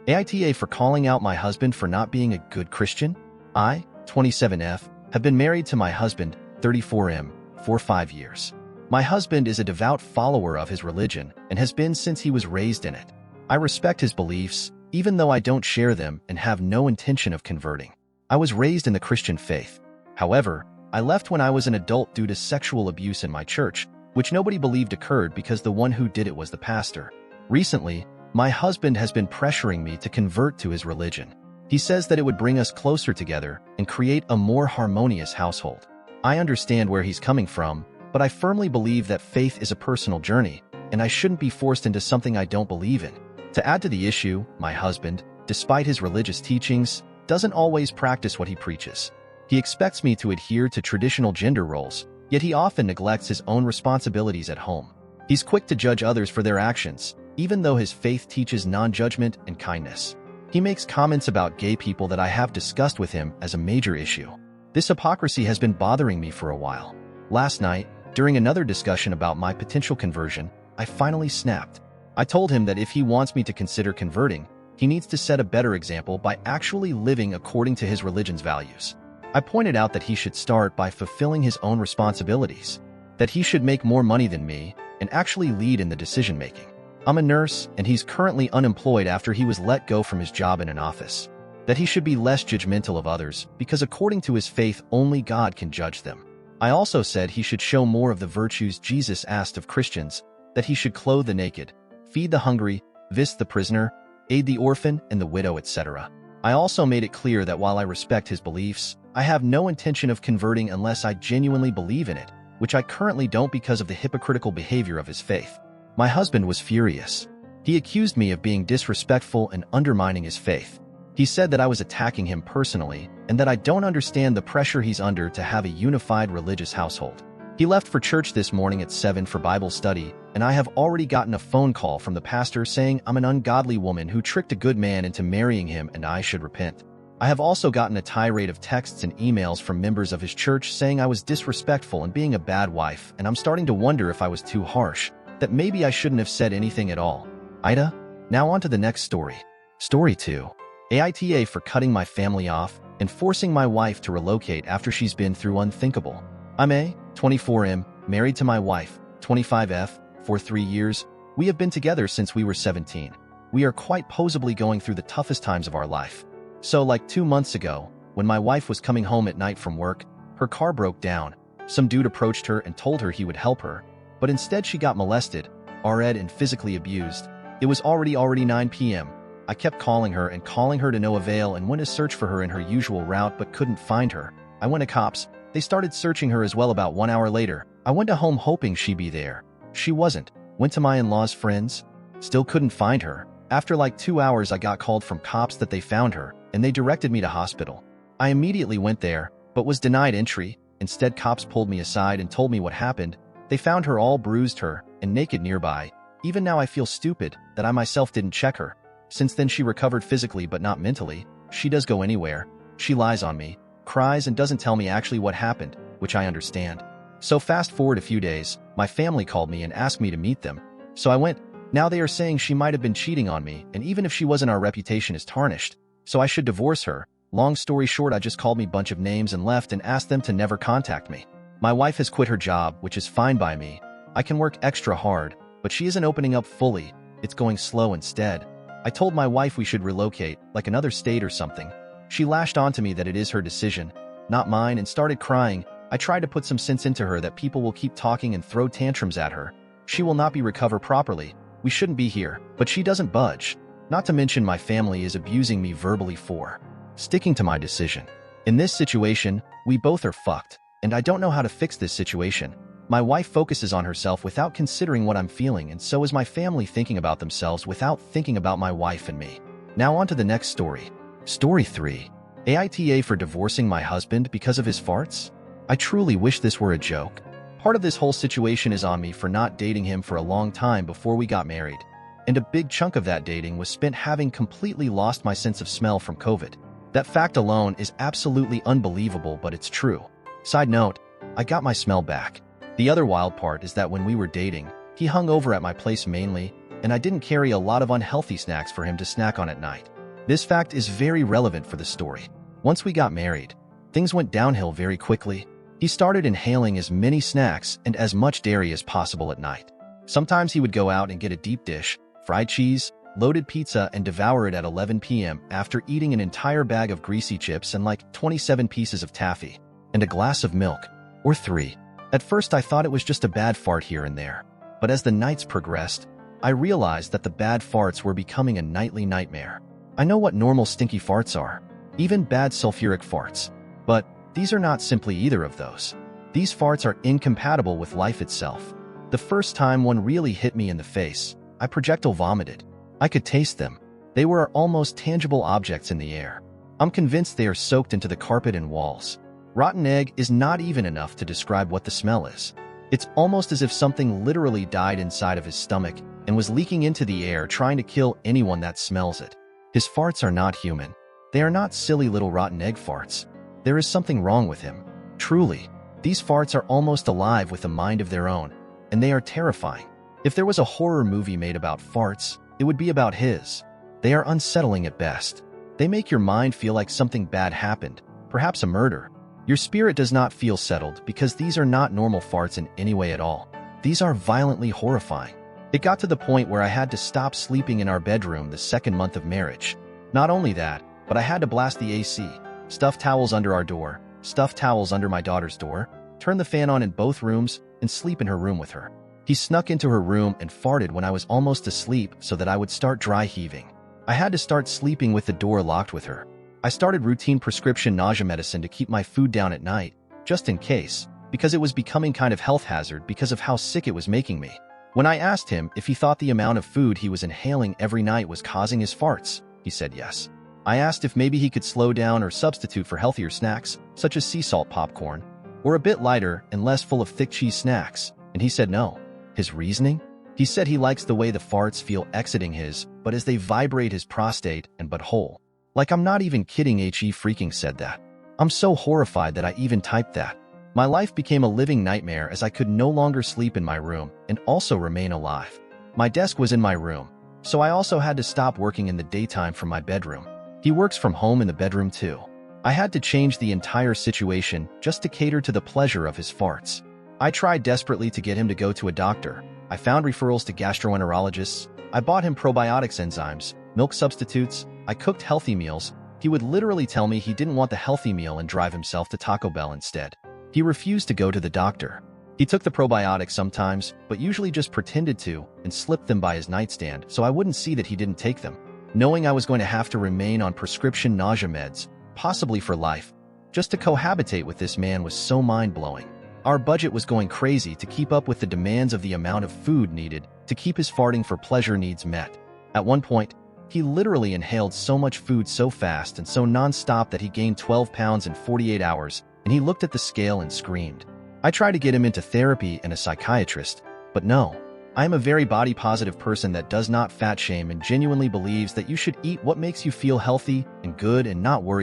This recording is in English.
AITA for calling out my husband for not being a good Christian. I, 27F, have been married to my husband, 34M, for 5 years. My husband is a devout follower of his religion and has been since he was raised in it. I respect his beliefs, even though I don't share them and have no intention of converting. I was raised in the Christian faith. However, I left when I was an adult due to sexual abuse in my church, which nobody believed occurred because the one who did it was the pastor. Recently, my husband has been pressuring me to convert to his religion. He says that it would bring us closer together and create a more harmonious household. I understand where he's coming from, but I firmly believe that faith is a personal journey, and I shouldn't be forced into something I don't believe in. To add to the issue, my husband, despite his religious teachings, doesn't always practice what he preaches. He expects me to adhere to traditional gender roles, yet he often neglects his own responsibilities at home. He's quick to judge others for their actions, even though his faith teaches non-judgment and kindness. He makes comments about gay people that I have discussed with him as a major issue. This hypocrisy has been bothering me for a while. Last night, during another discussion about my potential conversion, I finally snapped. I told him that if he wants me to consider converting, he needs to set a better example by actually living according to his religion's values. I pointed out that he should start by fulfilling his own responsibilities, that he should make more money than me, and actually lead in the decision-making. I'm a nurse, and he's currently unemployed after he was let go from his job in an office. That he should be less judgmental of others, because according to his faith, only God can judge them. I also said he should show more of the virtues Jesus asked of Christians, that he should clothe the naked, feed the hungry, visit the prisoner, aid the orphan and the widow, etc. I also made it clear that while I respect his beliefs, I have no intention of converting unless I genuinely believe in it, which I currently don't because of the hypocritical behavior of his faith. My husband was furious. He accused me of being disrespectful and undermining his faith. He said that I was attacking him personally and that I don't understand the pressure he's under to have a unified religious household. He left for church this morning at 7 for Bible study, and I have already gotten a phone call from the pastor saying I'm an ungodly woman who tricked a good man into marrying him and I should repent. I have also gotten a tirade of texts and emails from members of his church saying I was disrespectful and being a bad wife, and I'm starting to wonder if I was too harsh, that maybe I shouldn't have said anything at all. AITA? Now on to the next story. Story 2. AITA for cutting my family off and forcing my wife to relocate after she's been through Unthinkable. I'm A, 24M, married to my wife, 25F, for 3 years. We have been together since we were 17. We are quite possibly going through the toughest times of our life. So like 2 months ago, when my wife was coming home at night from work, her car broke down. Some dude approached her and told her he would help her, but instead she got molested, RE'd and physically abused. It was already 9 p.m. I kept calling her to no avail and went to search for her in her usual route but couldn't find her. I went to cops. They started searching her as well about 1 hour later. I went to home hoping she'd be there. She wasn't. Went to my in-laws' friends. Still couldn't find her. After like 2 hours I got called from cops that they found her, and they directed me to hospital. I immediately went there, but was denied entry. Instead cops pulled me aside and told me what happened. They found her all bruised her and naked nearby. Even now I feel stupid that I myself didn't check her. Since then she recovered physically but not mentally. She does go anywhere. She lies on me, cries and doesn't tell me actually what happened, which I understand. So fast forward a few days, my family called me and asked me to meet them. So I went. Now they are saying she might have been cheating on me, and even if she wasn't, our reputation is tarnished. So I should divorce her. Long story short, I just called me a bunch of names and left and asked them to never contact me. My wife has quit her job, which is fine by me. I can work extra hard, but she isn't opening up fully. It's going slow instead. I told my wife we should relocate, like another state or something. She lashed onto me that it is her decision, not mine, and started crying. I tried to put some sense into her that people will keep talking and throw tantrums at her. She will not be recovered properly. We shouldn't be here, but she doesn't budge. Not to mention my family is abusing me verbally for sticking to my decision. In this situation, we both are fucked, and I don't know how to fix this situation. My wife focuses on herself without considering what I'm feeling, and so is my family thinking about themselves without thinking about my wife and me. Now on to the next story. Story 3. AITA for divorcing my husband because of his farts? I truly wish this were a joke. Part of this whole situation is on me for not dating him for a long time before we got married. And a big chunk of that dating was spent having completely lost my sense of smell from COVID. That fact alone is absolutely unbelievable, but it's true. Side note, I got my smell back. The other wild part is that when we were dating, he hung over at my place mainly, and I didn't carry a lot of unhealthy snacks for him to snack on at night. This fact is very relevant for the story. Once we got married, things went downhill very quickly. He started inhaling as many snacks and as much dairy as possible at night. Sometimes he would go out and get a deep dish, fried cheese, loaded pizza, and devour it at 11 p.m. after eating an entire bag of greasy chips and like 27 pieces of taffy, and a glass of milk, or 3. At first I thought it was just a bad fart here and there, but as the nights progressed, I realized that the bad farts were becoming a nightly nightmare. I know what normal stinky farts are, even bad sulfuric farts, but these are not simply either of those. These farts are incompatible with life itself. The first time one really hit me in the face, I projectile vomited. I could taste them. They were almost tangible objects in the air. I'm convinced they are soaked into the carpet and walls. Rotten egg is not even enough to describe what the smell is. It's almost as if something literally died inside of his stomach and was leaking into the air trying to kill anyone that smells it. His farts are not human. They are not silly little rotten egg farts. There is something wrong with him. Truly, these farts are almost alive with a mind of their own, and they are terrifying. If there was a horror movie made about farts, it would be about his. They are unsettling at best. They make your mind feel like something bad happened, perhaps a murder. Your spirit does not feel settled because these are not normal farts in any way at all. These are violently horrifying. It got to the point where I had to stop sleeping in our bedroom the second month of marriage. Not only that, but I had to blast the AC, stuff towels under our door, stuff towels under my daughter's door, turn the fan on in both rooms, and sleep in her room with her. He snuck into her room and farted when I was almost asleep so that I would start dry heaving. I had to start sleeping with the door locked with her. I started routine prescription nausea medicine to keep my food down at night, just in case, because it was becoming kind of health hazard because of how sick it was making me. When I asked him if he thought the amount of food he was inhaling every night was causing his farts, he said yes. I asked if maybe he could slow down or substitute for healthier snacks, such as sea salt popcorn, or a bit lighter and less full of thick cheese snacks, and he said no. His reasoning? He said he likes the way the farts feel exiting his, but as they vibrate his prostate and butthole. Like I'm not even kidding, he freaking said that. I'm so horrified that I even typed that. My life became a living nightmare as I could no longer sleep in my room and also remain alive. My desk was in my room, so I also had to stop working in the daytime from my bedroom. He works from home in the bedroom too. I had to change the entire situation just to cater to the pleasure of his farts. I tried desperately to get him to go to a doctor. I found referrals to gastroenterologists. I bought him probiotics enzymes, milk substitutes. I cooked healthy meals. He would literally tell me he didn't want the healthy meal and drive himself to Taco Bell instead. He refused to go to the doctor. He took the probiotics sometimes, but usually just pretended to and slipped them by his nightstand so I wouldn't see that he didn't take them. Knowing I was going to have to remain on prescription nausea meds, possibly for life, just to cohabitate with this man was so mind-blowing. Our budget was going crazy to keep up with the demands of the amount of food needed to keep his farting for pleasure needs met. At one point, he literally inhaled so much food so fast and so non-stop that he gained 12 pounds in 48 hours, and he looked at the scale and screamed. I tried to get him into therapy and a psychiatrist, but no. I am a very body-positive person that does not fat shame and genuinely believes that you should eat what makes you feel healthy and good and not worry about